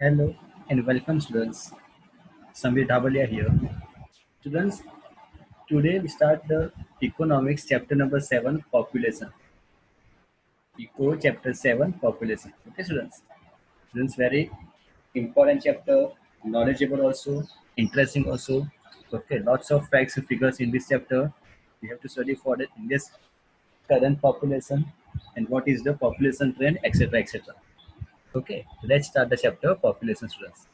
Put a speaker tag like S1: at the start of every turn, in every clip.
S1: Hello and welcome students. Samir Dhabalia here. Students, today we start the economics chapter number 7 population. Eco chapter 7 population. Okay students. Students very important chapter, knowledgeable also, interesting also. Okay, lots of facts and figures in this chapter. We have to study for the India's current population and what is the population trend, etc. etc. Okay, let's start the chapter population students.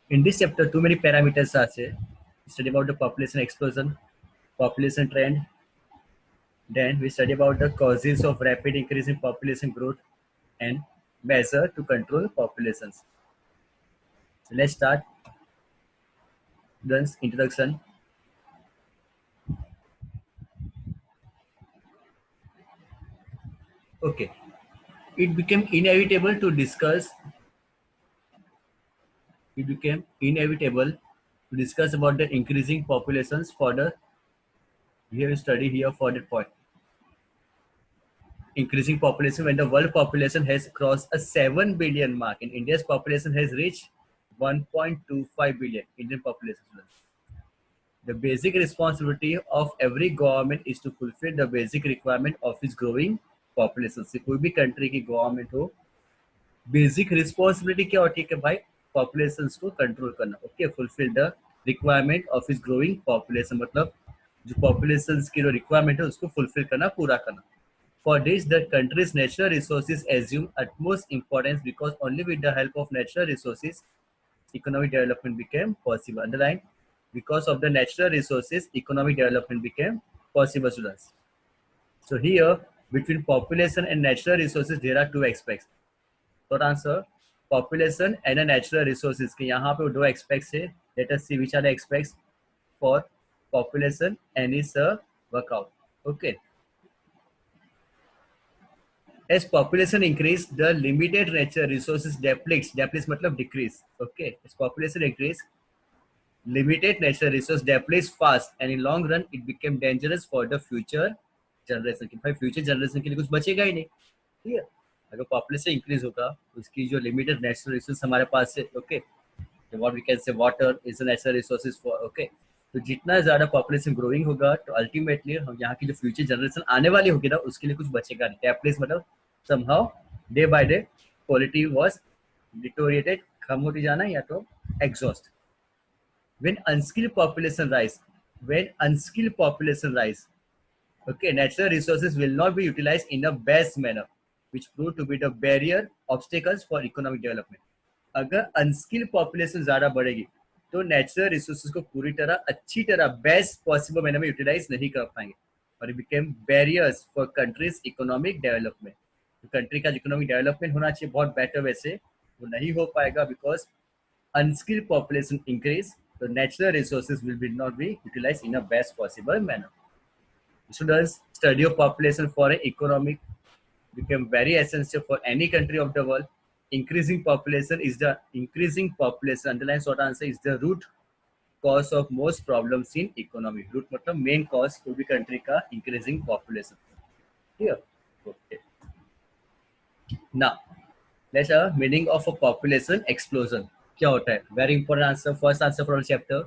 S1: In this chapter, too many parameters are there. Study about the population explosion, population trend. Then we study about the causes of rapid increase in population growth and measure to control populations. So let's start. Then introduction. Okay, it became inevitable to discuss. It became inevitable to discuss about the increasing populations for the here study here for that point. Increasing population when the world population has crossed a 7 billion mark and India's population has reached 1.25 billion Indian population. The basic responsibility of every government is to fulfill the basic requirement of its growing population. से कोई भी country की government हो, basic responsibility क्या होती है कि भाई populations को control करना, okay, fulfill the requirement of its growing population मतलब जो populations की जो requirement है उसको fulfill करना, पूरा करना. For this, the country's natural resources assume utmost importance because only with the help of natural resources, economic development became possible. Underline, because of the natural resources, economic development became possible, students. So here, between population and natural resources, there are two aspects. Short answer, population and the natural resources. कि यहाँ पे दो aspects है. Let us see which are the aspects for population and its workout. Okay. As population increase, the limited natural resources depletes. Depletes मतलब decrease. Okay. As population increase, limited natural resource depletes fast, and in long run, it became dangerous for the future generation. कि भाई future generation के लिए कुछ बचेगा ही नहीं. ठीक है. अगर population increase होगा, उसकी जो limited natural resource हमारे पास है, okay. So what we can say, water is a natural resources for, okay. तो जितना ज़्यादा पॉपुलेशन ग्रोइंग होगा तो अल्टीमेटली हम यहाँ की जो फ्यूचर जनरेशन आने वाली होगी ना उसके लिए कुछ बचेगा नहीं. टैपलेस मतलब somehow day by day quality was deteriorated, कम होती जाना या तो exhaust. When unskilled population rise, okay, natural resources will not be utilized in a best manner, which prove to be the barrier obstacles for economic development. अगर unskilled population ज्यादा बढ़ेगी तो natural resources को पूरी तरह अच्छी तरह बेस्ट पॉसिबल मैनर में यूटिलाइज नहीं कर पाएंगे और it became barriers for countries economic development. Country का इकोनॉमिक डेवलपमेंट होना चाहिए बहुत बेटर वैसे वो नहीं हो पाएगा because unskilled population increase, the natural resources will be not be utilized in a best possible manner. Students, study of population for an economic become very essential for any country of the world. Increasing population, underline short answer, is the root cause of most problems in economy. Root मतलब main cause to be country का increasing population. Here, okay. Now, let's meaning of a population explosion. क्या होता है? Very important answer. First answer for the chapter.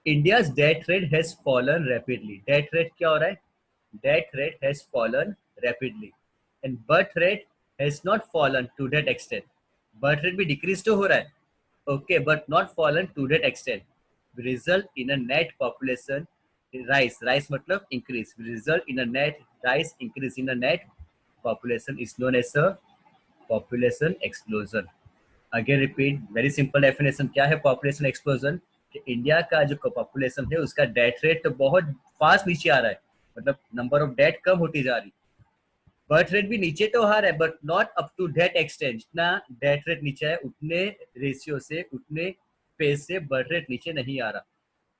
S1: India's death rate has fallen rapidly. Death rate क्या हो रहा है? Death rate has fallen rapidly, and birth rate has not fallen to that extent. Birth rate भी decrease तो हो रहा है, okay, but not fallen to that extent. Result in a net population rise. Rise मतलब increase. Result in a net rise, increase in a net population is known as a population explosion. Again repeat, very simple definition. क्या है population explosion? कि India का जो population है उसका death rate तो बहुत फास्ट नीचे आ रहा है, मतलब नंबर ऑफ डेथ कम होती जा रही. बर्थ रेट भी नीचे तो आ रहा है but not up to death extent. जितना डेथ रेट नीचे है उतने रेशियो से उतने पेस से बर्थ रेट नीचे नहीं आ रहा.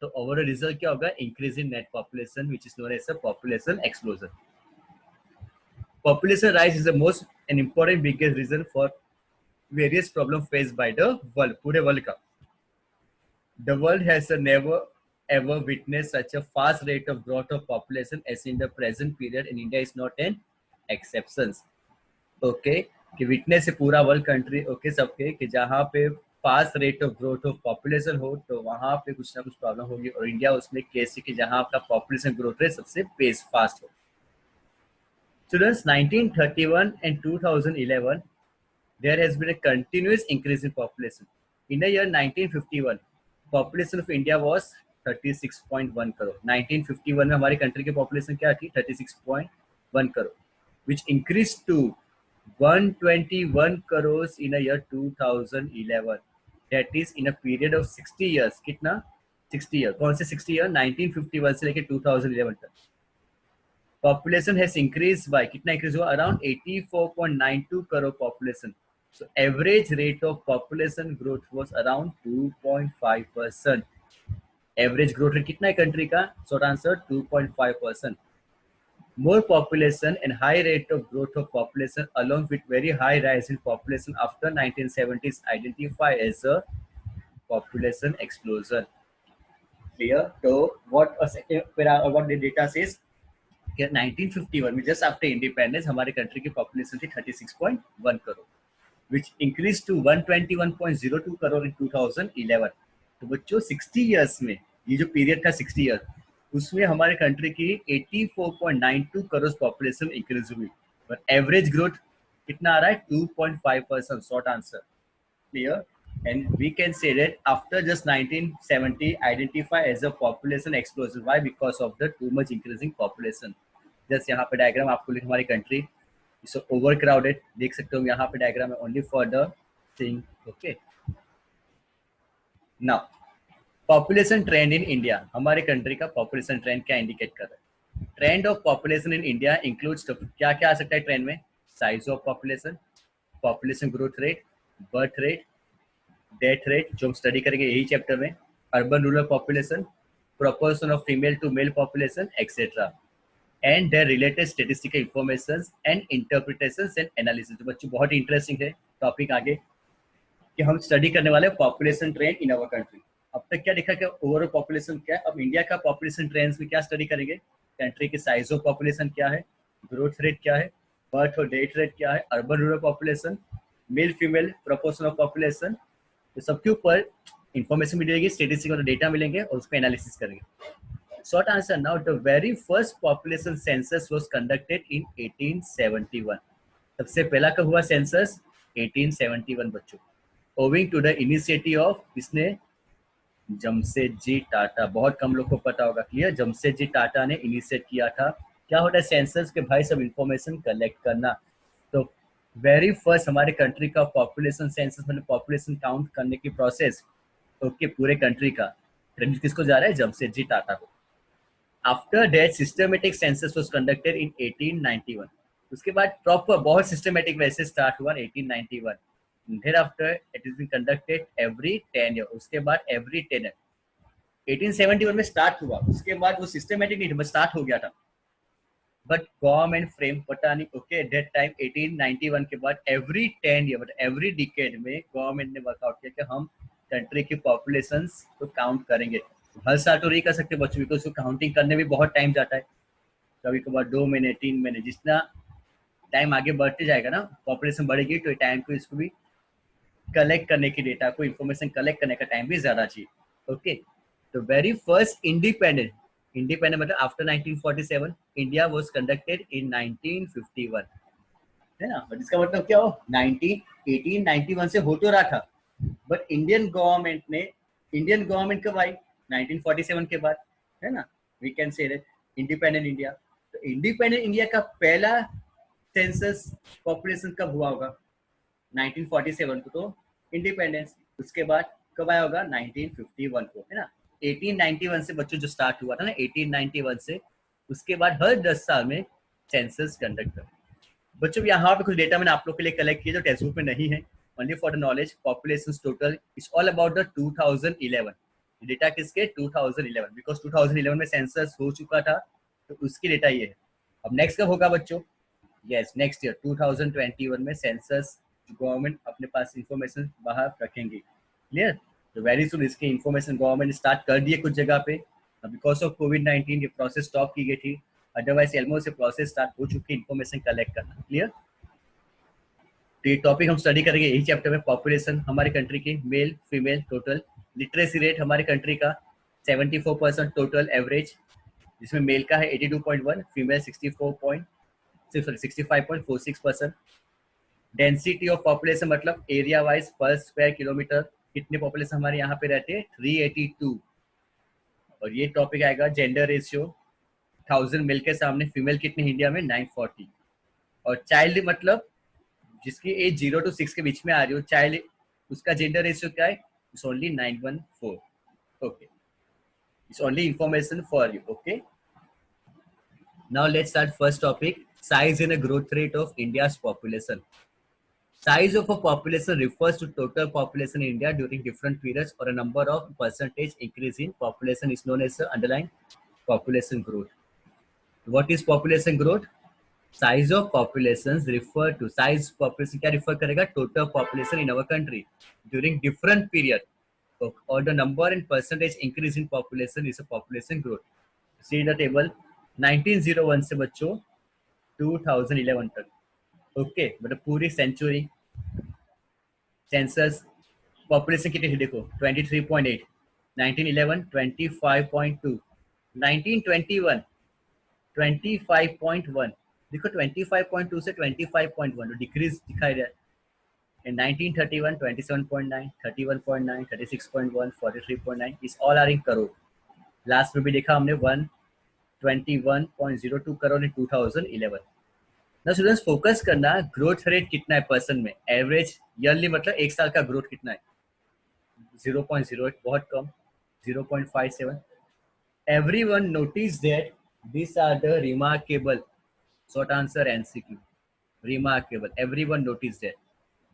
S1: तो ओवरऑल रिजल्ट क्या होगा? Increase in net population which is known as a population explosion. Population rise is the most and important biggest reason for various problems faced by the world. पूरे world का. The world has never ever witnessed such a fast rate of growth of population as in the present period, and India is not an exception. Okay कि witness है पूरा world country okay सबके कि जहाँ पे fast rate of growth of population हो तो वहाँ पे कुछ ना कुछ प्रॉब्लम होगी, और इंडिया उसमें केस है कि जहाँ आपका पॉपुलेशन ग्रोथ रेट सबसे पेस फास्ट हो. Students, 1931 and 2011, there has been a continuous increase in population. In the year 1951, population of India was 36.1 crore. 1951 में हमारी कंट्री की पॉपुलेशन क्या थी? 36.1 crore, which increased to 121 crores in the year 2011. That is in a period of 60 years. कितना? 60 years. कौन से 60 year? 1951 से लेके 2011 तक. Population has increased by कितना increase हुआ? Around 84.92 crore population. So average rate of population growth was around 2.5%. Average growth rate कितना है country का? Short answer 2.5%. More population and high rate of growth of population along with very high rise in population after 1970s identify as a population explosion. Clear? So what the data says? 1951 में just after independence हमारे country की population थी 36.1 crore, which increase to 121.02 crore in 2011. तो बच्चों 60 years में ये जो period था 60 इयर्स, उसमें हमारे कंट्री की 84.92 करोड़ पॉपुलेशन इंक्रीज हुई, पर एवरेज ग्रोथ कितना आ रहा है? 2.5%. Short answer. Clear? And we can say that after just 1970 identify as a population explosion. Why? Because of the too much increasing population. Just यहाँ पे डायग्राम आपको लिख, हमारी कंट्री इज ओवर क्राउडेड, देख सकते हो यहाँ पे डायग्राम है only for the thing. Okay, now population trend in India. हमारे कंट्री का पॉपुलेशन ट्रेंड क्या इंडिकेट कर रहा है? Trend of population in India includes क्या क्या आ सकता है ट्रेंड में? Size of population, population growth rate, birth rate, death rate जो हम स्टडी करेंगे यही चैप्टर में, urban rural population, proportion of female to male population etcetera, and their related statistical information and interpretations and analysis. तो बच्चों बहुत interesting है topic आगे कि हम स्टडी करने वाले population trend in our country. अब तक क्या देखा कि ओवरऑल पॉपुलेशन क्या है, अब इंडिया का पॉपुलेशन ट्रेंड्स में क्या स्टडी करेंगे? कंट्री के साइज ऑफ पॉपुलेशन क्या है, ग्रोथ रेट क्या है, बर्थ और डेथ रेट क्या है, urban rural population, male female proportion of population, तो सबके ऊपर इंफॉर्मेशन मिलेगी, स्टेटिस्टिकल डेटा मिलेंगे और उसको एनालिसिस करेंगे. Short answer. Now the very first population census was conducted in 1871. सबसे पहला कब हुआ सेंसस? 1871 बच्चों. Owing to the initiative of किसने? जमशेदजी टाटा. बहुत कम लोग को पता होगा. क्लियर? जमशेदजी टाटा ने इनिशिएट किया था. क्या होता है सेंसस के भाई? सब इंफॉर्मेशन कलेक्ट करना. तो वेरी फर्स्ट हमारे कंट्री का पॉपुलेशन सेंसस मतलब पॉपुलेशन काउंट करने की प्रोसेस ओके पूरे कंट्री का क्रेडिट किसको जा रहा है? जमशेदजी टाटा को. After that systematic census was conducted इन 1891. उसके बाद प्रॉपर बहुत सिस्टमेटिक वैसे स्टार्ट हुआ 1891. Thereafter it is been conducted every 10 year. उसके बाद एवरी 10 ईयर. 1871 में स्टार्ट हुआ, उसके बाद वो सिस्टमेटिक नहीं स्टार्ट हो गया था, बट गवर्नमेंट फ्रेम पता नहीं ओके डेट टाइम 1891 के बाद एवरी 10 ईयर एवरी डिकेड में गवर्नमेंट ने वर्कआउट किया कि हम कंट्री की पॉपुलेशन को काउंट करेंगे. हर साल तो नहीं कर सकते बच्चों, बिकॉज उसको काउंटिंग करने में बहुत टाइम जाता है. कभी कभार 2 महीने 3 महीने, जितना टाइम आगे बढ़ते जाएगा ना पॉपुलेशन बढ़ेगी तो टाइम को इसको भी कलेक्ट करने की डेटा को इंफॉर्मेशन कलेक्ट करने का टाइम भी ज्यादा चाहिए. ओके, तो वेरी फर्स्ट इंडिपेंडेंट मतलब आफ्टर 1947 इंडिया वाज कंडक्टेड इन 1951 है ना. बट इसका मतलब क्या हो 1891 से हो तो रहा था, बट इंडियन गवर्नमेंट कब आई? 1947 के बाद है ना. We can say that independent India. तो इंडिपेंडेंट इंडिया का पहला सेंसस पॉपुलेशन कब हुआ होगा? 1947 को तो इंडिपेंडेंस. उसके बाद कब आया होगा? 1951 को है ना. 1891 से बच्चों जो स्टार्ट हुआ था ना 1891 से, उसके बाद हर 10 साल में सेंसस कंडक्ट कर. बच्चों यहाँ पे कुछ डेटा मैंने आप लोग के लिए कलेक्ट किया जो टेक्स्ट बुक में नहीं है, only for the knowledge. Population total is all about the 2011. Data किसके? 2011, बिकॉज 2011 में सेंसस हो चुका था तो उसकी डेटा ये है. अब नेक्स्ट कब होगा बच्चों? यस, नेक्स्ट ईयर 2021 में सेंसस गवर्नमेंट अपने पास इंफॉर्मेशन बाहर रखेंगे. क्लियर? तो वेरी सुन इसकी इंफॉर्मेशन गवर्नमेंट स्टार्ट कर दिए कुछ जगह पे, बिकॉज ऑफ कोविड-19 ये प्रोसेस स्टॉप की गई थी, अदरवाइज एल्मो से प्रोसेस स्टार्ट हो चुकी इन्फॉर्मेशन कलेक्ट करना। क्लियर? तो ये टॉपिक हम स्टडी करेंगे यही चैप्टर में, पॉपुलेशन हमारे कंट्री की, male female total, literacy rate हमारे कंट्री का 74% टोटल एवरेज, जिसमें मेल का है 82.1, फीमेल 65.46%। डेंसिटी ऑफ पॉपुलेशन मतलब एरिया वाइज पर स्क्वायर किलोमीटर कितने पॉपुलेशन हमारे यहाँ पे रहते हैं, 382। और ये टॉपिक आएगा जेंडर रेशियो, 1000 मेल के सामने फीमेल कितने इंडिया में, 940। और चाइल्ड मतलब जिसकी एज 0 to 6 के बीच में आ रही हो चाइल्ड, उसका जेंडर रेशियो क्या है, it's only 914। Okay, it's only information for you. Okay, now let's start first topic, size and growth rate of India's population. Size of a population refers to total population in India during different periods, or a number of percentage increase in population is known as the underlying population growth. What is population growth? Size of populations refer to size population क्या refer करेगा, total population in our country during different period, or the number and percentage increase in population is a population growth. See the table, 1901 से बच्चों 2011 तक, okay मतलब पूरी century census population कितनी थी देखो, 23.8, 1911 25.2, 1921 25.1, देखो 25.2 से 25.1 डिक्रीज दिखाई दे रहा है। 1931 27.9, 31.9, 36.1, 43.9, this all are in crore. Last में भी देखा हमने 121.02 करोड़ इन 2011। ना स्टूडेंट्स फोकस करना ग्रोथ रेट कितना है परसेंट में, एवरेज ईयरली मतलब एक साल का ग्रोथ कितना है, 0.08, बहुत कम, 0.57। Everyone notice that these are the remarkable, short answer MCQ, remarkable, everyone notice that।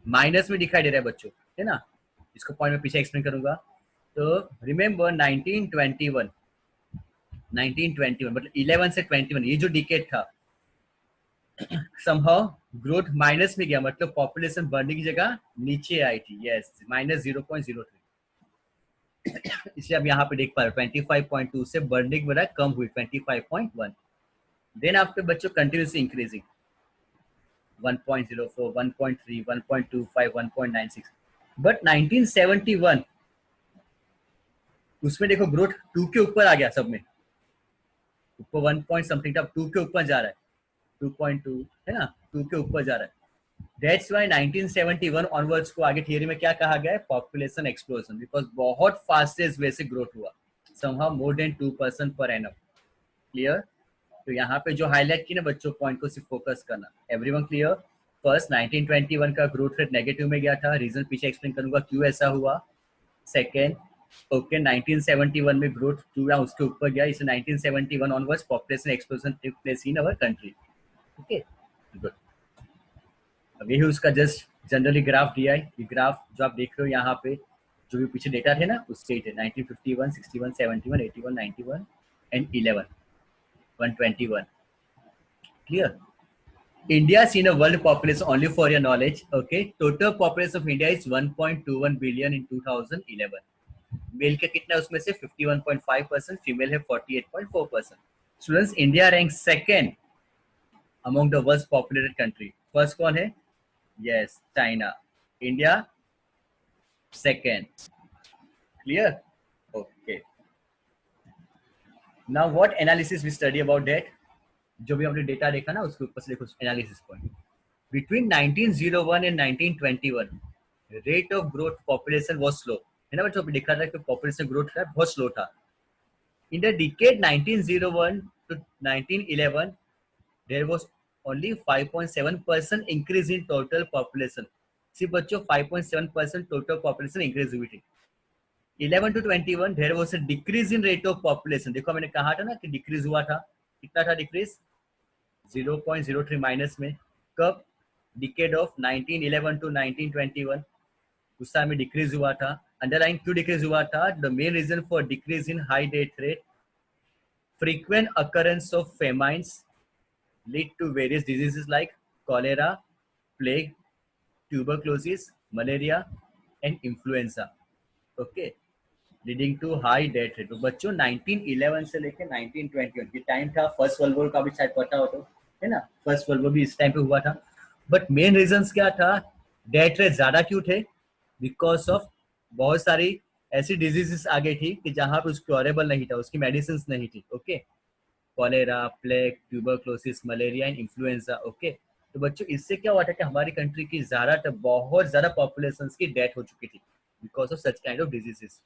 S1: Minus में दिखाई दे रहा है बच्चों, है ना, इसको पॉइंट में पीछे एक्सप्लेन करूंगा। तो रिमेंबर 1921 मतलब 11 से 21 ये जो डिकेड था, समहाउ ग्रोथ माइनस में गया, मतलब पॉपुलेशन बढ़ने की जगह नीचे आई थी। यस, -0.03। इसलिए अब यहाँ पे देख पा रहे 25.2 से बढ़ने की वजह कम हुई 25.1। देन आफ्टर बच्चों कंटिन्यूसली इंक्रीजिंग 1.04, 1.3, 1.25, 1.96। बट 1971 उसमें देखो ग्रोथ 2 के ऊपर आ गया, सब में ऊपर 1 पॉइंट समथिंग था, 2 के ऊपर जा रहा है, 2.2 है ना, 2 के ऊपर जा रहा है। दैट्स व्हाई 1971 ऑनवर्ड्स को आगे थियरी में क्या कहा गया है, पॉपुलेशन एक्सप्लोजन, बिकॉज बहुत फास्टेस्ट वे से ग्रोथ हुआ, somehow more than 2% per annum. Clear? तो यहाँ पे जो हाईलाइट की ना बच्चों पॉइंट को सिर्फ फोकस करना, एवरीवन क्लियर? फर्स्ट 1921 का ग्रोथ रेट नेगेटिव में गया था, रीजन पीछे एक्सप्लेन करूंगा क्यों ऐसा हुआ। सेकेंड, ओके 1971 में ग्रोथ पूरा उसके ऊपर गया, इसे 1971 onwards population explosion take place in our country. Okay good. अब यही उसका जस्ट जनरली ग्राफ दिया है, ये ग्राफ जो आप देख रहे हो यहाँ पे, जो भी पीछे डेटा थे ना उससे 1951, 61, 71, 81, 91 and 11, 121। Clear? India seen a world population, only for your knowledge, okay? Total population of India is 1.21 billion in 2011। Male का कितना है उसमें से 51.5%, फीमेल है 48.4%। Students India rank second among the world populated country. First कौन है? Yes, China. India second. Clear? Okay, now what analysis we study about that, जो भी हमने डेटा देखा ना उसके ऊपर से देखो analysis point. Between 1901 and 1921 rate of growth population was slow, है ना बच्चों, अभी देखा था कि पॉपुलेशन ग्रोथ था बहुत स्लो था। In the decade 1901 to 1911 there was only 5.7% increase in total population। सिर्फ बच्चों 5.7% टोटल पॉपुलेशन इंक्रीज हुई थी। 11 to 21 there was a decrease in rate of population, देखो मैंने कहा था ना कि डिक्रीज हुआ था, कितना था डिक्रीज, 0.03 माइनस में। कब? डिकेड ऑफ 1911 टू 1921, उस टाइम में डिक्रीज हुआ था। अंडरलाइन क्यों डिक्रीज हुआ था? The main reason for decrease in high death rate, frequent occurrence of famines lead to various diseases like cholera, plague, tuberculosis, malaria and influenza। Okay, leading to high death rate. तो बच्चों 1911 से लेकर 1921 ये time था, first world war का भी शायद पता हो तो, है ना, फर्स्ट वर्ल्ड वॉर भी इस टाइम पे हुआ था। बट मेन रीजंस क्या था, डेथ रेट ज्यादा क्यों थे? बिकॉज ऑफ बहुत सारी ऐसी डिजीजेस आ गई थी कि जहां पे उसकी क्योरेबल नहीं था, उसकी मेडिसिन नहीं थी। Okay, cholera, plague, tuberculosis, malaria and influenza. Okay, तो बच्चों इससे क्या हुआ था कि हमारी कंट्री की ज्यादा बहुत ज्यादा पॉपुलेशन की डेथ हो चुकी थी because of such kind of diseases.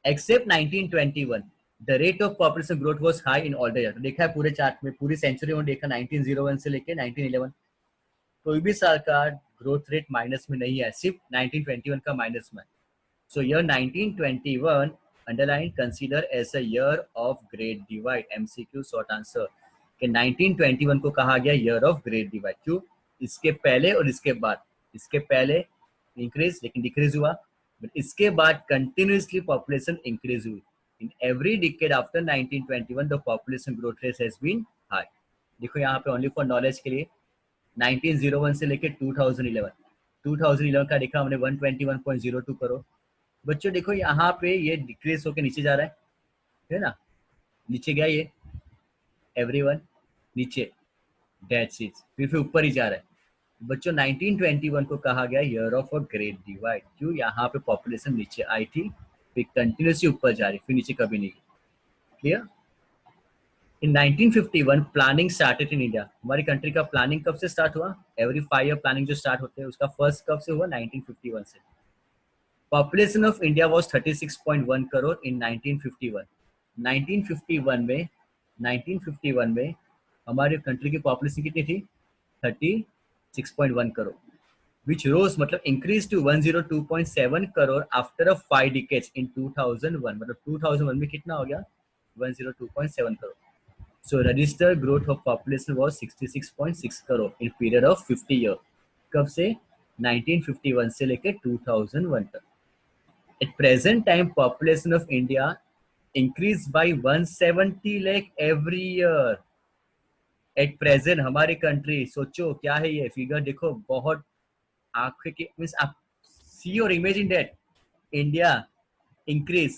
S1: Except 1921 the rate of population growth was high in all the year. देखा है पूरे चार्ट में, पूरी सेंचुरी में देखा 1901 से लेकर 1911 कोई भी साल का ग्रोथ रेट माइनस में नहीं है, सिर्फ 1921 का माइनस में। So year 1921 underline consider as a year of great divide. MCQ short answer कि 1921 को कहा गया ईयर ऑफ ग्रेट डिवाइड। क्यों? इसके पहले और इसके बाद, इसके पहले इंक्रीज लेकिन डिक्रीज हुआ, बट इसके बाद कंटिन्यूसली पॉपुलेशन इंक्रीज हुई। In every decade after 1921 the population growth rate has been high. देखो यहाँ पे ओनली फॉर नॉलेज के लिए 1901 से लेके 2011, 2011 का देखा हमने 121.02 करोड़। बच्चों देखो यहाँ पे ये डिक्रीज होकर नीचे जा रहा है ना, नीचे गया ये एवरीवन, नीचे दैट्स इट, फिर ऊपर ही जा रहा है। बच्चों 1921 को कहा गया year of a great divide. क्यों? यहाँ पे पॉपुलेशन नीचे आई थी, फिर कंटिन्यूसली ऊपर जा रही, फिर नीचे कभी नहीं। Clear? In 1951 planning started in India. हमारी कंट्री का प्लानिंग कब से स्टार्ट हुआ? एवरी 5 ईयर प्लानिंग जो स्टार्ट होते हैं उसका फर्स्ट कब से हुआ? 1951 से। Population of India was 36.1 crore in 1951। 1951 में 1951 में हमारे कंट्री की पॉपुलेशन कितनी थी? 36.1 करोड़, which rose मतलब increased to 102.7 crore after a 5 decades in 2001। मतलब 2001 में कितना हो गया? 102.7 crore. So registered growth of population was 66.6 crore in period of 50 year। कब से? 1951 से लेकर 2001 तक। At present time population of India increased by 170 lakh every year। At present हमारी कंट्री, सोचो क्या है ये फिगर, देखो बहुत आंखें के मींस आप सी और imagine that India increase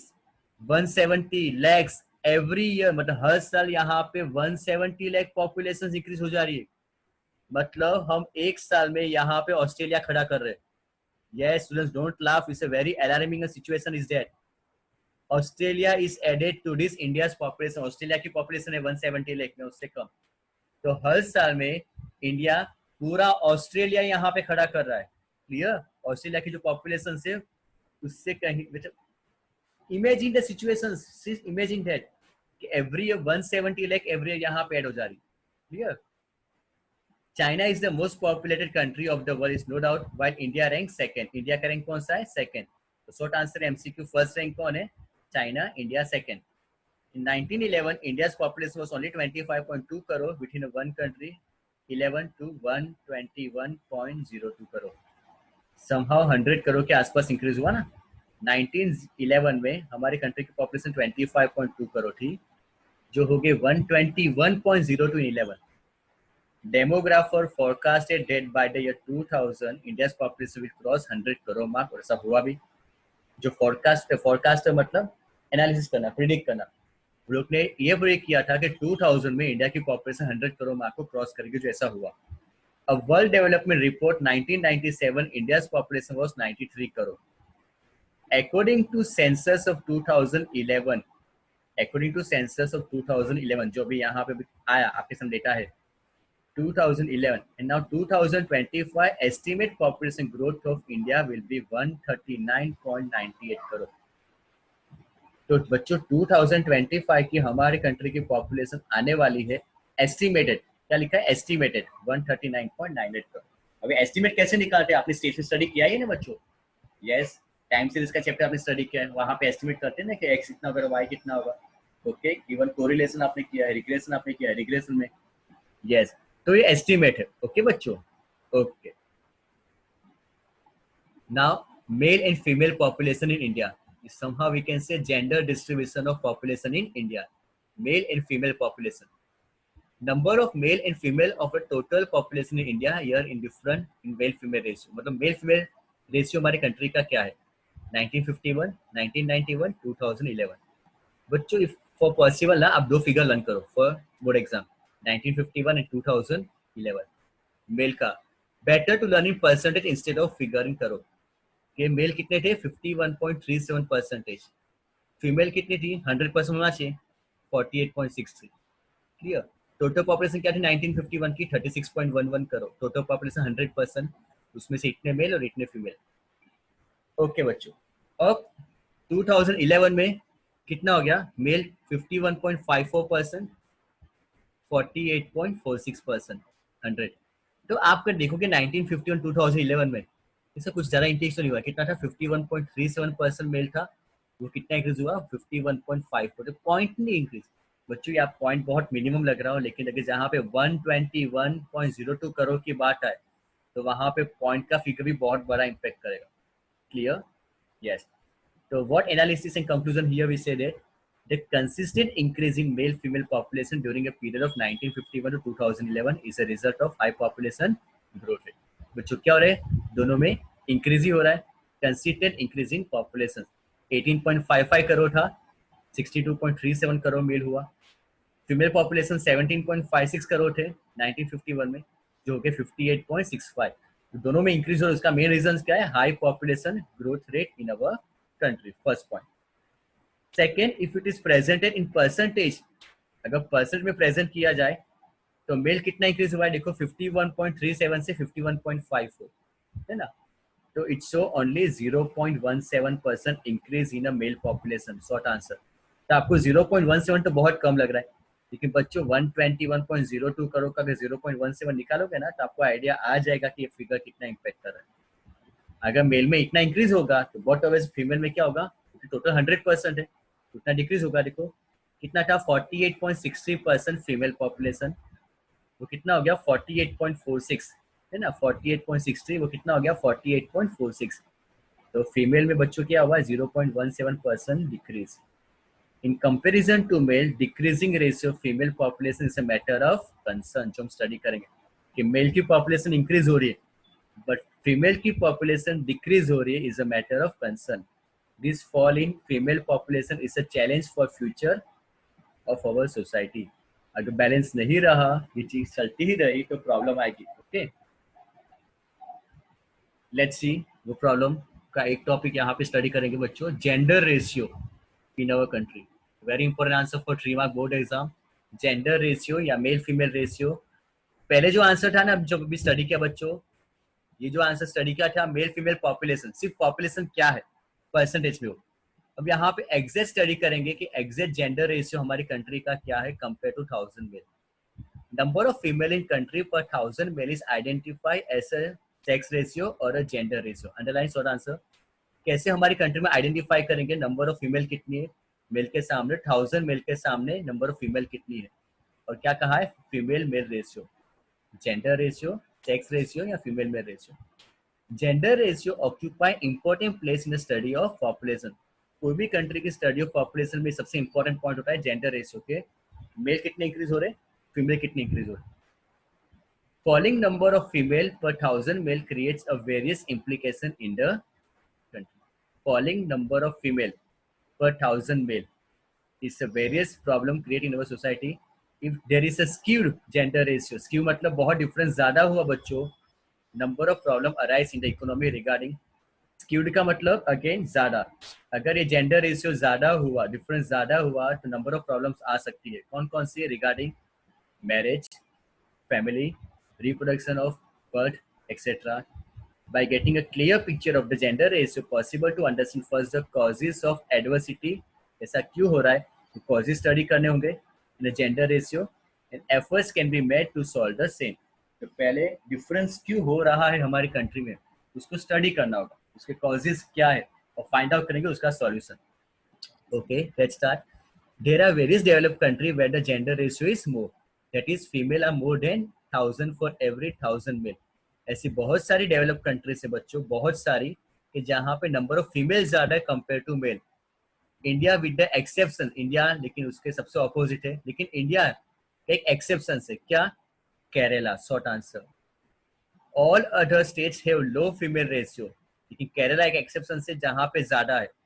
S1: 170 lakhs every year. मतलब हर साल यहाँ पे 170 लाख पॉपुलेशन इंक्रीज हो जा रही है। मतलब हम एक साल में यहाँ पे ऑस्ट्रेलिया खड़ा कर रहे हैं। Yes students, don't laugh, it's a very alarming situation is that Australia is added to this India's population. Australia की पॉपुलेशन है 170 लाख में, उससे कम। तो हर साल में इंडिया पूरा ऑस्ट्रेलिया यहाँ पे खड़ा कर रहा है। क्लियर? ऑस्ट्रेलिया की जो पॉपुलेशन से उससे कहीं, imagine the situation, imagine that कि एवरी 170 लाख एवरी यहाँ पे ऐड हो जा रही। Clear? China is the most populated country of the world is no doubt, while India rank second. India का रैंक कौन सा है? सेकंड। तो short answer MCQ, first rank कौन है? China, India second. In 1911, India's population was only 25.2 crore within one country, 11 to 121.02 crore। Somehow 100 crore के आसपास increase हुआ ना। 1911 में हमारी कंट्री की पॉपुलेशन 25.2 करोड़ थी, जो हो गई 121.02 in 11। Demographer forecasted that by the year 2000 India's population will cross 100 crore mark, और ऐसा हुआ भी। जो फोरकास्ट मतलब एनालिसिस करना, प्रिडिक्ट करना, लोग ने ये प्रेडिक्ट किया था कि 2000 में इंडिया की पॉपुलेशन 100 करोड़ मार्क को क्रॉस करेगी, जो ऐसा हुआ। अब world development report 1997 India's population was 93 crore. According to census of 2011, according to census of 2011 जो भी यहाँ पे आया आपके सामने डेटा है 2011 and now 2025 estimate population growth of India will be 139.98 crore. तो बच्चों 2025 की हमारे कंट्री की पॉपुलेशन आने वाली है एस्टिमेटेड, क्या लिखा है? एस्टिमेटेड 139.98 करोड़। अभी एस्टिमेट कैसे निकालते हैं? आपने स्टेशन स्टडी किया है ना बच्चों? यस, टाइम सीरीज का चैप्टर आपने स्टडी किया है, वहां पे एस्टिमेट करते हैं ना कि एक्स इतना होगा, वाई कितना होगा। ओके, इवन कोरिलेशन आपने किया है, रिग्रेशन आपने किया है, रिग्रेशन में। यस, तो ये एस्टिमेट है। ओके बच्चों, okay. Now mail and female population in India, somehow we can say gender distribution of population in India, male and female population, number of male and female of a total population in India here in different in male female ratio। मतलब mail female ratio हमारी country का क्या है? 1951, 1991, 2011। बच्चों if for possible ना आप दो figure learn करो for board exam, 1951 and 2011। Male का better to learn in percentage instead of figuring करो कि मेल कितने थे 51.37%, फीमेल कितनी थी 100% होना चाहिए 48.63। क्लियर। टोटल पॉपुलेशन क्या थी 1951 की 36.11 करो, टोटल पॉपुलेशन 100%, उसमें से इतने मेल और इतने फीमेल। ओके बच्चों, अब 2011 में कितना हो गया, मेल 51.54%, 48.46%, 100। तो आप अगर देखोगे 1951 2011 में इससे कुछ ज़्यादा इंक्रीज तो नहीं हुआ, कितना था 51.37% मेल था, वो कितना इंक्रीज हुआ 51.54, तो पॉइंट नहीं इंक्रीज। बच्चों ये आप पॉइंट बहुत मिनिमम लग रहा हो, लेकिन अगर जहाँ पे 121.02 करोड़ की बात आए तो वहाँ पे पॉइंट का फिगर भी बहुत बड़ा इम्पेक्ट करेगा। Clear? Yes. So what analysis and conclusion here we say that the consistent increase in male-female population during a period of 1951 to 2011 is a result of high population growth rate. बच्चों क्या हो रहा है, दोनों में increase ही हो रहा है। Consistent increase in population 18.55 crore था, 62.37 करोड़ मेल हुआ। फीमेल पॉपुलेशन 17.56 करोड़ थे 1951 में, जो हो गए 58.65। तो दोनों में इंक्रीज हो रहा है। उसका मेन रीजन क्या है, high population growth rate in our country, first point. Second, if it is presented in percentage, अगर परसेंट में प्रेजेंट किया जाए तो मेल कितना इंक्रीज हुआ है, देखो 51.37 से 51.54 है ना, तो it show only 0.17% increase in a mail population, short answer. तो आपको 0.17 तो बहुत कम लग रहा है, लेकिन बच्चों 121.02 करोड़ का अगर 0.17 निकालोगे ना तो आपको आइडिया आ जाएगा कि ये फिगर कितना इम्पेक्ट कर रहा है। अगर मेल में इतना इंक्रीज होगा तो वॉट अवेज फीमेल में क्या होगा, टोटल 100% है, उतना डिक्रीज होगा। देखो कितना था 48.63% फीमेल पॉपुलेशन, वो कितना हो गया 48.46 है ना, 48.63 वो कितना हो गया 48.46। तो फीमेल में बच्चों क्या हुआ 0.17% decrease. In comparison to male, decreasing ratio female population is a matter of concern, जो हम स्टडी करेंगे कि मेल की पॉपुलेशन इंक्रीज हो रही है but female की population decrease हो रही है is a matter of concern. This fall in female population is a challenge for future of our society. अगर बैलेंस नहीं रहा, ये चीज चलती ही रही तो प्रॉब्लम आएगी। ओके, लेट्स सी वो प्रॉब्लम का एक टॉपिक यहाँ पे स्टडी करेंगे बच्चों, gender ratio in our country. Very important answer for 3 mark board exam, gender ratio या मेल फीमेल रेशियो। पहले जो आंसर था ना जब भी स्टडी किया बच्चों, ये जो आंसर स्टडी किया था मेल फीमेल पॉपुलेशन, सिर्फ पॉपुलेशन क्या है परसेंटेज में हो। अब यहाँ पे एग्जैक्ट स्टडी करेंगे कि एग्जैक्ट जेंडर रेशियो हमारी कंट्री का क्या है compare to 1000 male. Number of female in country per 1000 male is identify as a sex ratio और a gender ratio. Underline short answer, कैसे हमारी कंट्री में आइडेंटिफाई करेंगे नंबर ऑफ फीमेल कितनी है मेल के सामने, 1000 मेल के सामने नंबर ऑफ फीमेल कितनी है, और क्या कहा है female male ratio, gender ratio, sex ratio या female male ratio. Gender ratio occupy important place in the study of population. कोई भी कंट्री की स्टडी ऑफ पॉपुलेशन में सबसे इंपॉर्टेंट पॉइंट होता है जेंडर रेशियो के, मेल कितने इंक्रीज हो रहे, फीमेल कितने इंक्रीज हो रहे। फॉलिंग नंबर ऑफ फीमेल पर 1000 male creates a various implication in the country. Falling number of female per 1000 male is a various problem create in our society if there is a skewed gender ratio. Skew मतलब बहुत difference ज्यादा हुआ बच्चों, number of problem arise in the economy regarding. Skewed का मतलब again ज्यादा, अगर ये जेंडर रेशियो ज्यादा हुआ, डिफरेंस ज्यादा हुआ तो नंबर ऑफ प्रॉब्लम्स आ सकती है। कौन कौन सी है, regarding marriage, family, reproduction of birth, etc. By getting a clear picture of the gender ratio, possible to understand first the causes of adversity, ऐसा क्यों हो रहा है, तो causes स्टडी करने होंगे in the gender ratio and efforts can be made to solve the same। तो पहले डिफरेंस क्यों हो रहा है हमारी कंट्री में उसको स्टडी करना होगा, उसके कॉजेज क्या है और फाइंड आउट करेंगे उसका solution. Okay let's start. There are various developed country where the gender ratio is more, that is female are more than 1000 for every 1000 male. ऐसी बहुत सारी डेवलप्ड कंट्रीज है बच्चों, बहुत सारी, कि जहाँ पे नंबर ऑफ फीमेल ज्यादा है compare to male. India with the exception, India लेकिन उसके सबसे ऑपोजिट है, लेकिन इंडिया एक एक्सेप्शन है, क्या, Kerala, short answer. All other states have low female ratio, लेकिन केरला एक एक्सेप्शन से जहाँ पे ज्यादा है।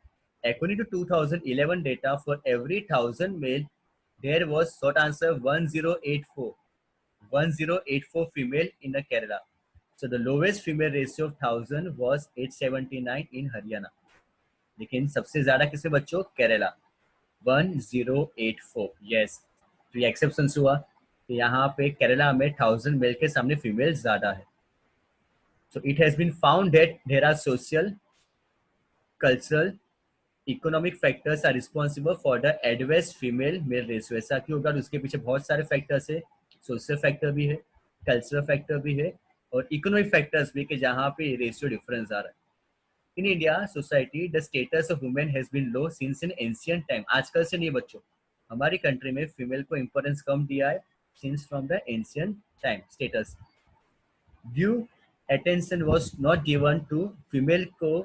S1: According to 2011 data, for every 1,000 male, there was short answer 1084, 1084 female in the Kerala. So the lowest female ratio of 1,000 was 879 in Haryana. लेकिन सबसे ज्यादा किसमें बच्चों? केरला 1084। यस, तो ये एक्सेप्शन हुआ कि यहाँ पे केरला में 1,000 मेल के सामने फीमेल ज्यादा है। So it has been found that there are social, cultural, economic factors are responsible for the adverse female male ratio. ऐसा क्यों होगा? उसके पीछे बहुत सारे फैक्टर्स है, सोशल फैक्टर भी है, कल्चरल फैक्टर भी है और इकोनॉमिक फैक्टर्स भी, कि जहाँ पे रेशियो डिफरेंस आ रहा है। In India society the status of women has been low since in ancient time. आजकल से नहीं बच्चों, हमारी कंट्री में फीमेल को इंपॉर्टेंस कम दिया है since from the ancient time. Status due attention was not given to female को,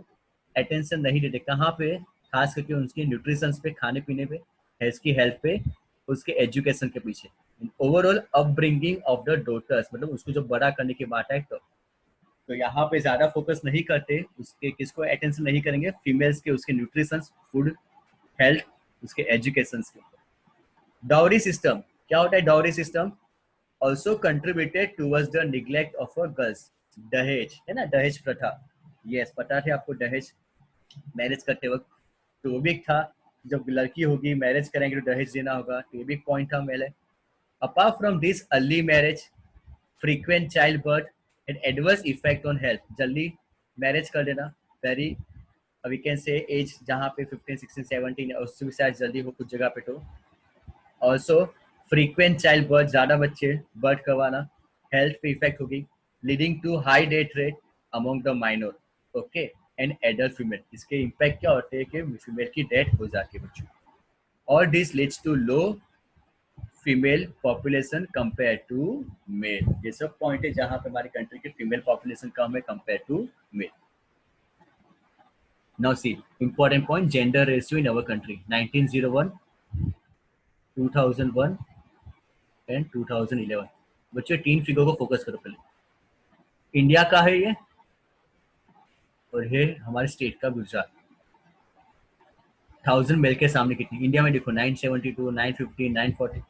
S1: अटेंशन नहीं देते कहाँ पे? खास करके उसके न्यूट्रिशन पे, खाने पीने पे, उसकी हेल्थ पे, उसके एजुकेशन के पीछे, overall upbringing of the daughters, मतलब उसको जो बड़ा करने की बात है। तो यहाँ पे ज्यादा फोकस नहीं करते, उसके किसको अटेंशन नहीं करेंगे? फीमेल्स के, उसके न्यूट्रिशन, फूड, हेल्थ, उसके एजुकेशन के। डाउरी सिस्टम क्या होता है? Dowry system also contributed towards the neglect of a girls. दहेज है ना, दहेज प्रथा। यस, पता थे आपको? दहेज मैरिज करते वक्त तो वो भी एक था, जब लड़की होगी मैरिज करेंगे तो दहेज देना होगा, तो ये भी एक पॉइंट था मेरे। Apart from this, early marriage, frequent child birth and adverse effect on health. जल्दी मैरिज कर देना, very we can say age जहाँ पे 15, 16, 17 है, उससे भी शायद जल्दी हो कुछ जगह पे। तो ऑल्सो फ्रीक्वेंट चाइल्ड बर्थ, ज़्यादा बच्चे बर्थ करवाना, हेल्थ पे इफेक्ट होगी, leading to high death rate among the minor, okay, and adult female. इसके इम्पैक्ट क्या होते हैं कि फीमेल की डेथ हो जाती है बच्चों। और this leads to low female population compare to male. ये सब पॉइंट है जहां पे हमारी कंट्री की फीमेल पॉपुलेशन कम है compare to male. Now see important point, gender ratio in our country 1901, 2001 and 2011। बच्चों तीन फिगर को फोकस करो पहले। इंडिया का है ये, और ये हमारे स्टेट का गुजरात। 1,000 मेल के सामने कितनी? इंडिया में देखो 972, 950, 940,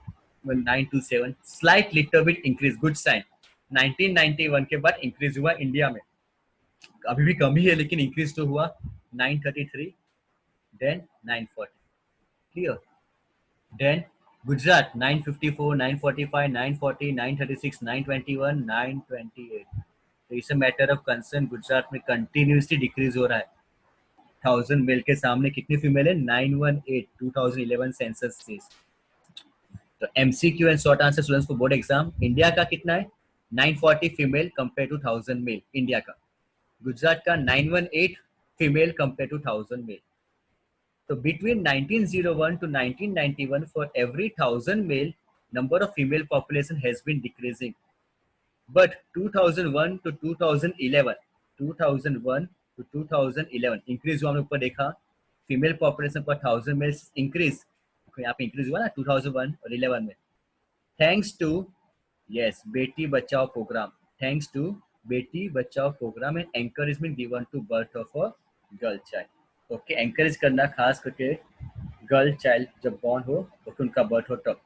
S1: 927, slight little bit increase, good sign. 1991 के बाद इंक्रीज हुआ इंडिया में, अभी भी कम ही है लेकिन इंक्रीज तो हुआ। 933, देन 940, क्लियर। देन गुजरात 954, 945, 940, 936, 921, 928। तो it's a matter of concern, Gujarat में कंटिन्यूसली डिक्रीज हो रहा है। 1,000 मेल के सामने कितनी फीमेल है? 918, 2011 सेंसस से। तो MCQ and short answer students को बोर्ड एग्जाम, इंडिया का कितना है? 940 female compare to 1,000 male India का। गुजरात का 918 फीमेल कंपेयर टू 1,000 मेल। तो between 1901 to 1991, for every 1,000 male, number of female population has been decreasing. But 2001 to 2011, 2001 to 2011 increase हुआ। हमने ऊपर देखा फीमेल पॉपुलेशन पर 1,000 मेल्स इंक्रीज, यहाँ पे इंक्रीज हुआ ना 2001 और 11 में, थैंक्स टू यस बेटी Bachao programme, thanks to Beti Bachao program and encouragement given to birth of a girl child. Okay, encourage करना खास करके गर्ल चाइल्ड जब बॉर्न हो तो उनका बर्थ हो तब।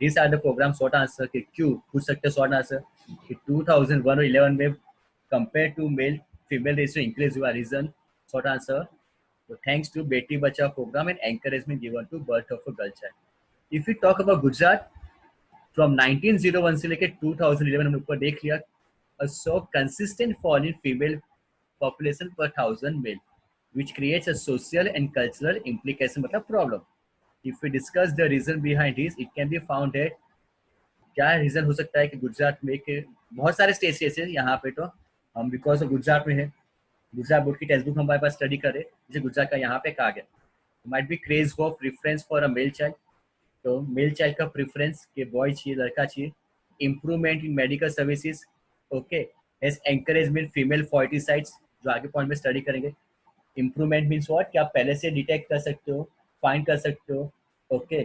S1: This are the program. Short answer के क्यों पूछ सकते हैं? शॉर्ट आंसर कि 2001 और 11 में compare to male female ratio increase हुआ। रीजन शॉर्ट आंसर, तो thanks to Beti Bachao program and encouragement given to birth of a girl child. If you talk about Gujarat, from 1901 से लेकर 2011 हमने ऊपर देख लिया, a so consistent fall in female population per 1,000 male, which creates a social and cultural implication, मतलब problem. If we discuss the reason behind this, it can be found that क्या reason हो सकता है कि गुजरात में एक बहुत सारे स्टेट्स ऐसे यहाँ पे, तो हम बिकॉज ऑफ गुजरात में है, गुजरात बोर्ड की टेक्स्ट बुक हमारे पास स्टडी करें, जैसे गुजरात का यहाँ पे कहा गया, might be craze for preference for a male child. तो मेल चाइल्ड का प्रेफरेंस के बॉय चाहिए, लड़का चाहिए। Improvement in medical services, okay, as encouragement female foeticides, जो आगे पॉइंट में स्टडी करेंगे। इम्प्रूवमेंट मीन्स व्हाट, कि आप पहले से डिटेक्ट कर सकते हो, फाइंड कर सकते हो, ओके।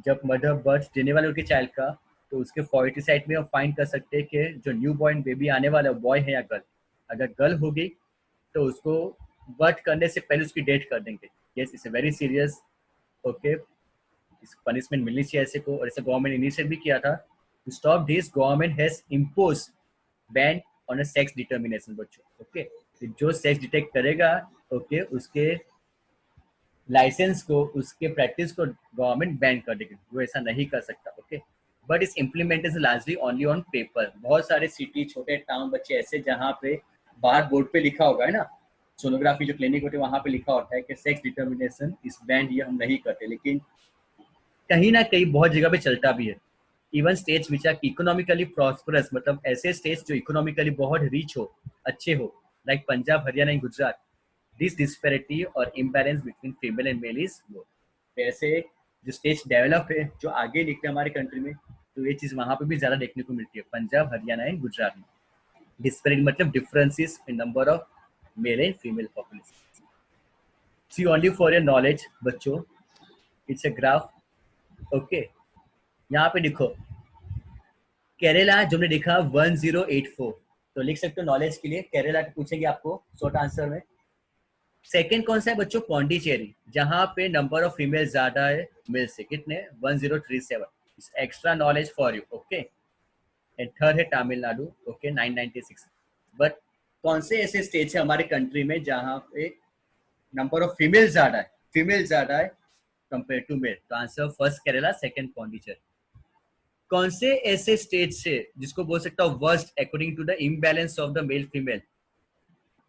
S1: जब मदर बर्थ देने वाले उनके चाइल्ड का, तो उसके फॉर्टिसाइड में फाइंड कर सकते हैं कि जो न्यू बॉर्न बेबी आने वाला है बॉय है या गर्ल। अगर गर्ल होगी तो उसको बर्थ करने से पहले उसकी डेथ कर देंगे। Yes, it's very serious. Okay, इस पनिशमेंट मिलनी चाहिए ऐसे को, और ऐसे गवर्नमेंट इनिशिएट भी किया था। To stop this government has impose ban on a sex determination बच्चों। ओके, जो सेक्स डिटेक्ट करेगा, ओके, उसके लाइसेंस को, उसके प्रैक्टिस को गवर्नमेंट बैन कर देगी, वो ऐसा नहीं कर सकता। ओके, बट इस implementation largely only on paper. बहुत सारे सिटी, छोटे टाउन बच्चे ऐसे जहाँ पे बाहर बोर्ड पे लिखा होगा है ना, सोनोग्राफी जो क्लिनिक होते हैं वहाँ पे लिखा होता है कि सेक्स डिटर्मिनेशन इस बैंड, ये हम नहीं करते, लेकिन कहीं ना कहीं बहुत जगह पे चलता भी है। Even states which are economically prosperous, मतलब ऐसे स्टेट्स जो इकोनॉमिकली बहुत रिच हो, अच्छे हो, like Punjab, Haryana and Gujarat, this disparity और imbalance between female and male is more. ऐसे जो स्टेट्स डेवलप है, जो आगे निकले हमारे कंट्री में, तो ये चीज वहां पे भी ज्यादा देखने को मिलती है, पंजाब, हरियाणा एंड गुजरात में। डिस्पैरिटी मतलब differences in number of male and female population. See only for your knowledge बच्चों, इट्स अ ग्राफ। ओके, यहाँ पे देखो केरला जो हमने देखा 1084, तो लिख सकते हो नॉलेज के लिए, केरला पूछेंगे आपको शॉर्ट आंसर में। सेकंड कौन सा है बच्चों? पौंडीचेरी, जहां पे नंबर ऑफ फीमेल ज्यादा है मेल से, कितने? 1037। Extra knowledge for you. Okay, and third है तमिलनाडु, ओके, 996। बट कौन से ऐसे स्टेट्स है हमारे कंट्री में जहां पे नंबर ऑफ फीमेल ज्यादा है, फीमेल ज्यादा है कंपेयर टू मेल? तो answer first Kerala, second Pondicherry. कौन से ऐसे स्टेट से जिसको बोल सकता हूँ worst according to the imbalance of the male female?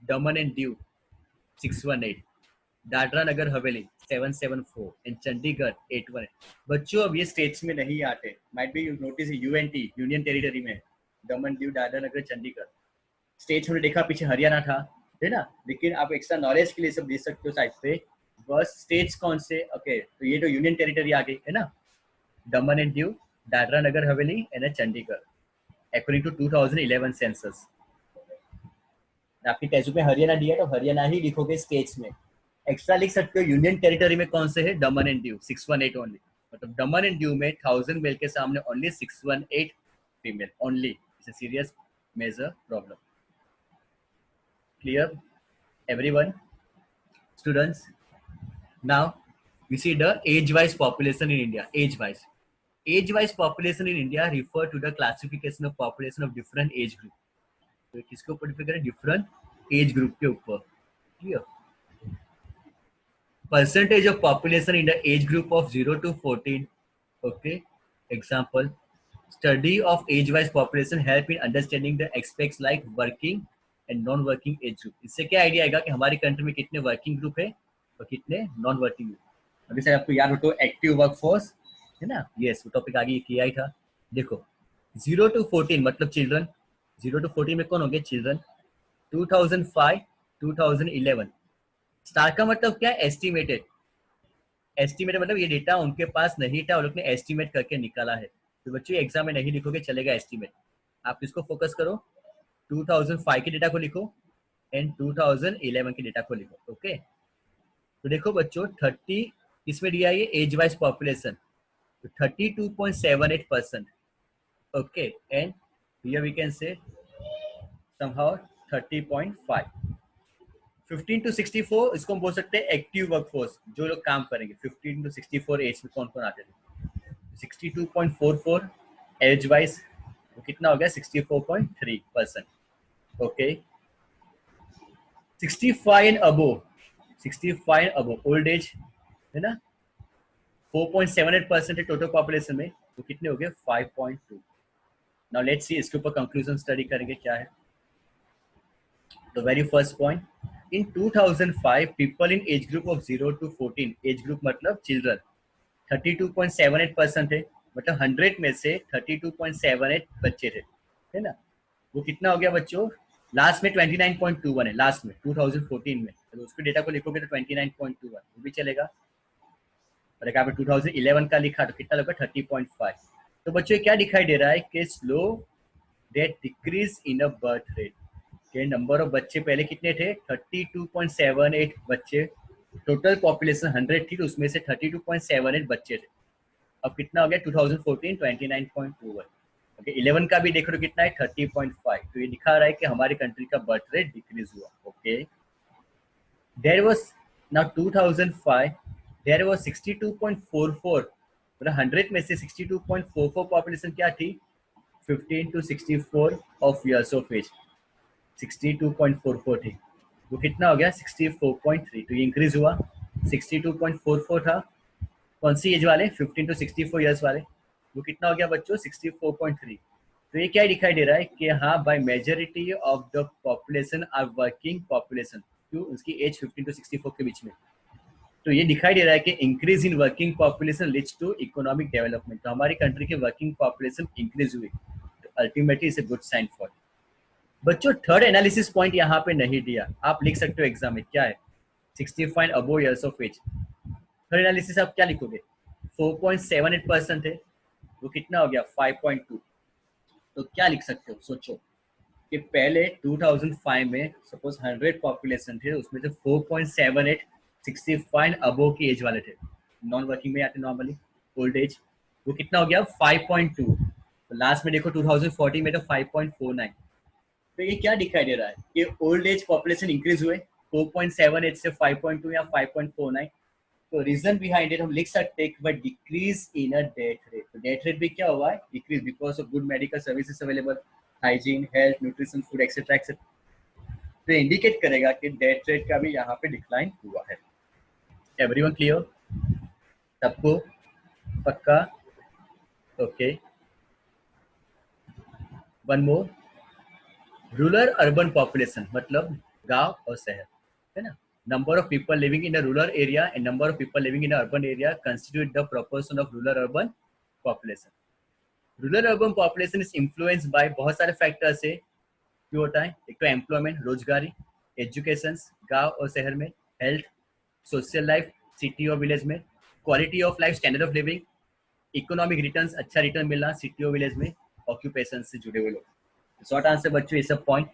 S1: Daman and Diu 618, Dadra Nagar Haveli 774 and Chandigarh 818। बच्चों अब ये स्टेट्स में नहीं आते, might be you notice, UNT union territory में दमन दीव दादरा नगर चंडीगढ़। स्टेट्स हमने देखा पीछे हरियाणा था, है ना, लेकिन आप एक्स्ट्रा नॉलेज के लिए सब देख सकते हो साइड पे बस स्टेट्स कौन से। ओके, तो ये तो यूनियन टेरिटरी आ गई है ना, दमन and Diu, Dadra Nagar Haveli and Chandigarh, according to 2011 census. आपके टेस्ट में हरियाणा दिया तो हरियाणा ही लिखोगे स्टेट्स में। एक्स्ट्रा लिख सकते हो यूनियन टेरिटरी में कौन से है? दमन एंड दीव 618 ओनली, मतलब दमन एंड दीव में 1000 मेल के सामने only 618 female only. It's a serious major problem. Clear everyone? Students, now we see the age wise population in India. Age wise population in India refer to the classification of population of different age group. तो किसके ऊपर depend करें? Different age group के ऊपर। Clear? Percentage of population in the age group of 0 to 14। Okay, example, study of age wise population help in understanding the aspects like working and non working age group. इससे क्या idea आएगा कि हमारी country में कितने working group है और कितने नॉन वर्किंग ग्रुप। अभी सर आपको याद हो तो एक्टिव वर्कफोर्स है ना, यस, वो टॉपिक आगे किया ही था। देखो 0 to 14 मतलब चिल्ड्रन, 0 to 14 में कौन हो गए? चिल्ड्रन। 2005 2011, स्टार का मतलब क्या? एस्टिमेटेड। एस्टिमेटेड मतलब ये डेटा उनके पास नहीं था, और लोग ने एस्टिमेट करके निकाला है। तो बच्चों एग्जाम में नहीं लिखोगे चलेगा एस्टिमेट, आप इसको फोकस करो। 2005 के डेटा को लिखो एंड 2011 के डेटा को लिखो। ओके, तो देखो बच्चों 30 इसमें दिया है एज वाइज पॉपुलेशन, तो 32.78%। Okay, and here we can say somehow 30.5। 15 to 64 इसको हम बोल सकते हैं एक्टिव वर्कफोर्स, जो लोग काम करेंगे। 15 to 64 एज में कौन कौन आते थे? 62.44 एज वाइज, वो कितना हो गया? 64.3%। Okay, 65 and above, 65 above old age है ना, 4.78% है टोटल पॉपुलेशन में, तो कितने हो गए? 5.2। नाउ लेट्स सी इसके ऊपर कंक्लूजन स्टडी करेंगे क्या है। The very first point, in 2005 people in age group of 0 to 14, age group मतलब children 32.78% थे, मतलब 100 में से 32.78 बच्चे थे, है ना। वो कितना हो गया बच्चों? लास्ट में 29.21 है, लास्ट में 2014 में, तो उसके डेटा को लिखोगे तो 29.21 वो भी चलेगा। और अगर आपने 2011 का लिखा तो कितना लगा? 30.5। तो बच्चों क्या दिखाई दे रहा है कि slow date decrease in a birth rate, के नंबर ऑफ बच्चे पहले कितने थे? 32.78 बच्चे, टोटल पॉपुलेशन 100 थी तो उसमें से 32.78 बच्चे थे। अब कितना हो गया? 2014 29.21। ओके, 11 का भी देखो तो कितना है? 30.5। तो ये दिखा रहा है कि हमारी कंट्री का बर्थ रेट डिक्रीज हुआ। Okay, There was now 2005 there was 62.44, मतलब 100 में से 62.44 पॉपुलेशन क्या थी 15 to 64 of years of age, 62.44 थी, वो कितना हो गया 64.3, तो ये इंक्रीज हुआ। 62.44 था, कौन सी एज वाले 15 to 64 ईयर्स वाले, वो कितना हो गया बच्चों 64.3। तो ये क्या दिखाई दे रहा है कि हाँ by majority of the population are working population, क्यों उसकी एज 15 to 64 के बीच में। तो ये दिखाई दे रहा है कि increase in working population leads to economic development, तो हमारी कंट्री की वर्किंग पॉपुलेशन इंक्रीज हुई, तो ultimately is a good sign for. बच्चों थर्ड एनालिसिस पॉइंट यहाँ पे नहीं दिया, आप लिख सकते हो एग्जाम में, क्या है 65 above years of age. Third analysis आप क्या लिखोगे, 4.78% थे, वो कितना हो गया 5.2, तो क्या लिख सकते हो सोचो कि पहले 2005 में सपोज 100 पॉपुलेशन थे, उसमें से 4.78 65 अबो की एज वाले थे, नॉन वर्किंग में आते नॉर्मली ओल्ड एज, वो कितना हो गया 5.2, तो लास्ट में देखो 2040 में तो 5.49। तो ये क्या दिखाई दे रहा है कि ओल्ड एज पॉपुलेशन इंक्रीज हुए 4.78 से 5.2 या 5.49। तो रीजन बिहाइंड इट हम लिख सकते हैं but decrease in a death rate, तो डेथ रेट भी क्या हुआ है decrease because of good medical services available, hygiene, health, nutrition, food etcetera etcetera. तो इंडिकेट करेगा कि डेथ रेट का भी यहाँ पे डिक्लाइन हुआ है। एवरीवन क्लियर, सबको पक्का, okay. One more, rural urban population मतलब गांव और शहर, है ना। Number of people living in a rural area and number of people living in urban area constitute the proportion of rural urban population. Rural urban population is influence by बहुत सारे factors है, क्यों होता है, एक तो एम्प्लॉयमेंट रोजगारी, education गांव और शहर में, हेल्थ, सोशल लाइफ सिटी और विलेज में, quality of life standard of living, economic returns अच्छा रिटर्न मिलना सिटी और विलेज में, ऑक्यूपेशन से जुड़े हुए लोग। शॉर्ट आंसर बच्चों ये सब पॉइंट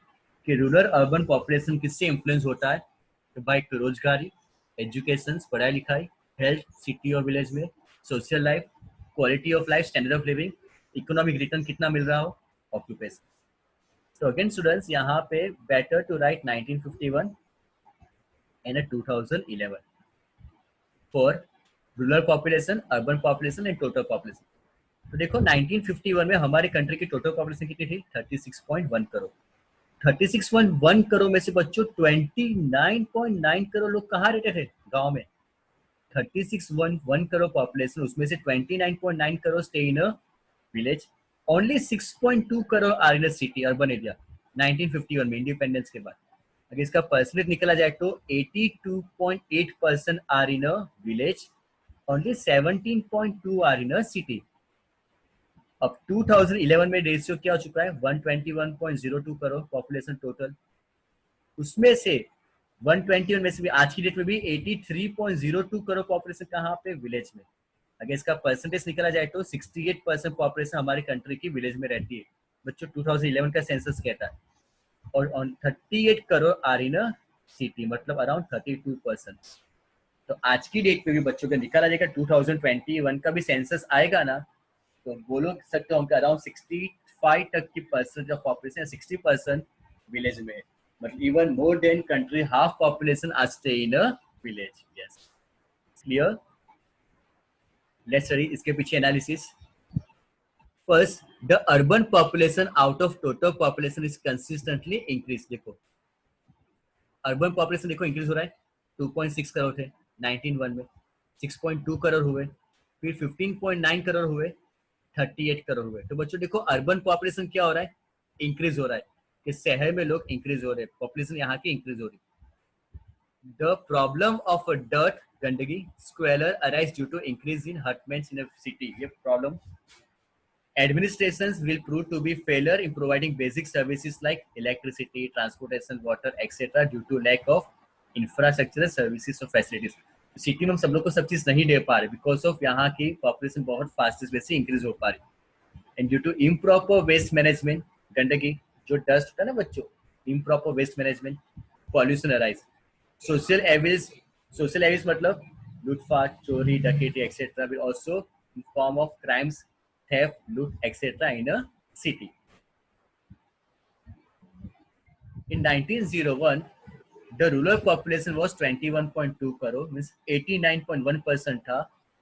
S1: कि रूरल अर्बन पॉपुलेशन किससे इन्फ्लुएंस होता है, तो भाई रोजगारी, एजुकेशन पढ़ाई लिखाई, हेल्थ सिटी और विलेज में, social life, quality of life standard of living, economic return कितना मिल रहा हो, ऑक्यूपेशन। So again students यहाँ पे better to write 1951 and a 2011 for rural population, urban population and total population। तो देखो 1951 में हमारे कंट्री की टोटल पॉपुलेशन कितनी थी 36.1 करोड़। 36.1 करोड़ में से बच्चों 29.9 करोड़ लोग कहाँ रहते थे, गांव में। 36.1 करोड़ पॉपुलेशन, उसमें से 29.9 crore stay in a village, only 6.2 crore are in a city urban area 1951 में इंडिपेंडेंस के बाद। अगर इसका परसेंटेज निकला जाए तो 82.8% are in a village, only 17.2 are in a city. अब 2011 में रेशियो क्या हो चुका है 121.02 करोड़ पॉपुलेशन टोटल, उसमें से 121 में से भी आज की डेट में भी 83.02 करोड़ पॉपुलेशन कहाँ पे विलेज में। अगर इसका परसेंटेज निकला जाए तो 68% पॉपुलेशन हमारी कंट्री की विलेज में रहती है बच्चों, 2011 का सेंसस कहता है। और 38 करोड़ आर इन सिटी, मतलब अराउंड 32%। तो आज की डेट में भी बच्चों का निकाला जाएगा 2021 का भी सेंसस आएगा ना, तो बोलो सकते हो अराउंड 65 तक की परसेंट ऑफ पॉपुलेशन, 60% विलेज में, मतलब even more than country half population are stay in a village. Yes clear, let's study इसके पीछे analysis. First, the urban population out of total population is consistently increase. देखो urban population देखो increase हो रहा है, 2.6 करोड़ थे 1991 में, 6.2 करोड़ हुए, फिर 15.9 करोड़ हुए, 38 करोड़ हुए। तो बच्चों देखो अर्बन पॉपुलेशन क्या हो रहा है, इंक्रीज हो रहा है, कि शहर में लोग इंक्रीज हो रहे हैं, पॉपुलेशन यहाँ की इंक्रीज हो रही है। द प्रॉब्लम ऑफ डर्ट गंदगी squalor arise due to increase in hutments in city. ये problem administrations will prove to be failure in providing basic services like electricity, transportation, water, etc. due to lack of infrastructure services और facilities। City में हम सब लोग को सब चीज नहीं दे पा रहे बिकॉज ऑफ यहाँ की पॉपुलेशन बहुत फास्टेस्ट वे से इंक्रीज हो पा रही। And due to improper waste management, गंदगी जो डस्ट होता है ना बच्चों, improper waste management, pollution arise, social evils, social evils मतलब लूटपाट, चोरी, डकैती etcetera will also in form of crimes, theft, loot, etc. in a city. In 1901, The rural population was 21.2 crore, means 89.1% था,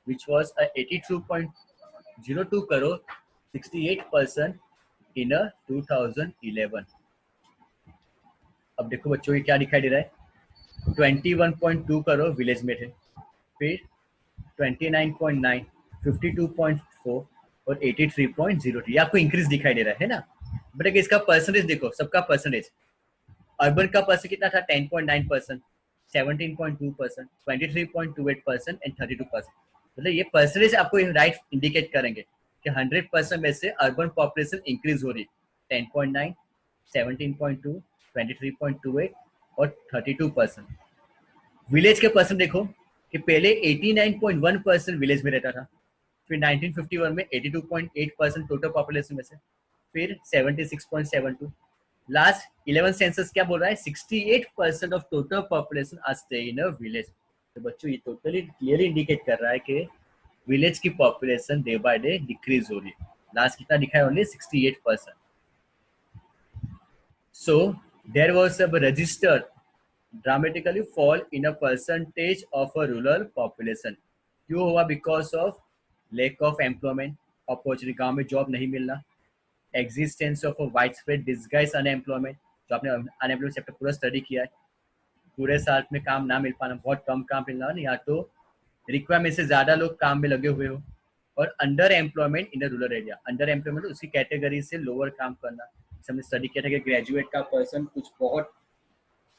S1: which was a 82.02 crore, 68% in a 2011. अब देखो बच्चों ये क्या दिखाई दे रहा है, 21.2 करोड़ विलेज में थे, फिर 29.9, 52.4 और 83.03, ये आपको इंक्रीज दिखाई दे रहा है ना। बट अगर इसका परसेंटेज देखो, सबका परसेंटेज, अर्बन का परसेंट कितना था, 10.9%, 17.2%, 23.28% एंड 32%। मतलब ये परसेंटेज आपको राइट इंडिकेट करेंगे कि 100% में से अर्बन पॉपुलेशन इंक्रीज हो रही है, 10.9, 17.2, 23.28 और 32%। विलेज के परसेंट देखो कि पहले 89.1% विलेज में रहता था, फिर 1951 में 82.8% टोटल पॉपुलेशन में से, फिर 76.72, लास्ट 11 सेंसस क्या बोल रहा है, 68% of total population are stay in a village. तो बच्चों ये टोटली क्लियरली इंडिकेट कर रहा है कि विलेज की population day by day decrease हो रही है। लास्ट कितना दिखा है, only 68%। So there was a registered dramatically fall in a percentage of a rural population। क्यों हुआ, because of lack of employment, opportunity, गांव में जॉब नहीं मिलना, existence of a wide spread disguise unemployment, जो आपने अनएम्प्लॉयमेंट चैप्टर पूरा study किया है, पूरे साल में काम ना मिल पाना, बहुत कम काम मिलना, या तो रिक्वायरमेंट से ज्यादा लोग काम में लगे हुए हो, और under employment in the rural area. Under employment उसी कैटेगरी से लोअर काम करना, हमने स्टडी किया था कि ग्रेजुएट का पर्सन कुछ बहुत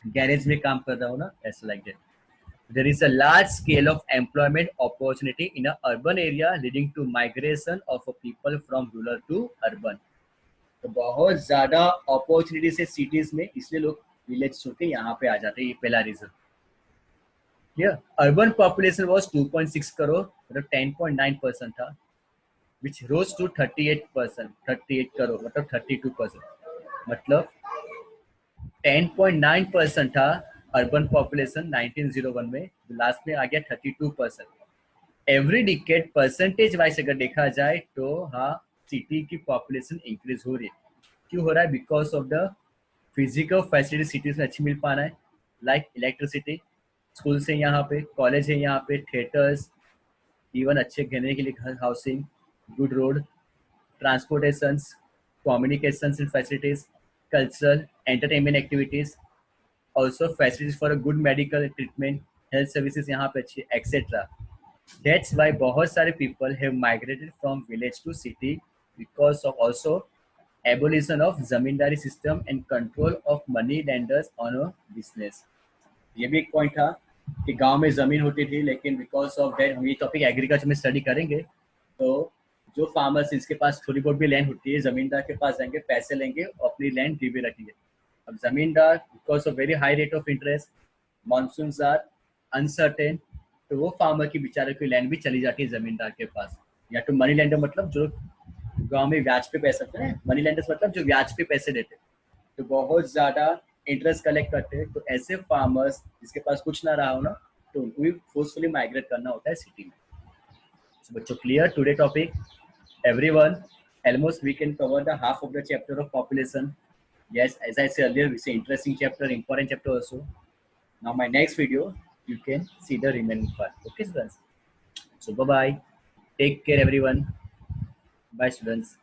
S1: गैरेज में काम कर रहा हो ना, ऐसा like that. There is a large scale of employment opportunity in an urban area leading to migration of people from rural to urban। तो बहुत ज्यादा अपॉर्चुनिटी है सिटीज में, इसलिए लोग विलेज छोड़ के यहाँ पे आ जाते हैं, ये पहला रीजन। अर्बन पॉपुलेशन वॉज 2.6 करोड़, मतलब 10.9% था, विच रोज टू 38%, 38 करोड़ मतलब 32%, मतलब 10.9% था अर्बन पॉपुलेशन 1901 में, लास्ट में आ गया 32%। एवरी डिकेड परसेंटेज वाइज अगर देखा जाए तो हाँ, सिटी की पॉपुलेशन इंक्रीज हो रही है। क्यों हो रहा है, because of the physical facility cities में अच्छी मिल पाना है, लाइक इलेक्ट्रिसिटी, स्कूल से यहाँ पे, कॉलेज है यहाँ पे, थिएटर्स, इवन अच्छे कहने के लिए housing, good road, transportations, communications and facilities, cultural, entertainment activities, also facilities for a good medical treatment, health services यहाँ पे अच्छी, etc. That's why बहुत सारे people have migrated from village to city because of also abolition of zamindari system and control of money lenders on a business। ये भी एक point था कि गांव में जमीन होती थी, लेकिन बिकॉज ऑफ दैट, हम ये टॉपिक एग्रीकल्चर में स्टडी करेंगे, तो जो फार्मर्स जिसके पास थोड़ी बहुत भी लैंड होती है, जमींदार के पास जाएंगे, पैसे लेंगे और अपनी लैंड गिरवी रखेंगे। अब जमींदार because of very high rate of interest, monsoon are uncertain, तो वो फार्मर की बेचारे की लैंड भी चली जाती है जमींदार के पास। या तो मनी लैंडर, मतलब जो गाँव में ब्याज पे पैसे देते हैं, मनी लैंडर्स मतलब जो ब्याज पे पैसे देते, तो बहुत ज्यादा इंटरेस्ट कलेक्ट करते हैं। तो ऐसे फार्मर्स जिसके पास कुछ ना रहा हो ना, तो उनको भी फोर्सफुली माइग्रेट करना होता है सिटी में। So, बच्चों clear today topic everyone? Almost we can cover the half of the chapter of population. Yes, as I said earlier, it's an interesting chapter, important chapter also. Now my next video you can see the remaining part. Okay students, so bye bye, take care everyone, bye students.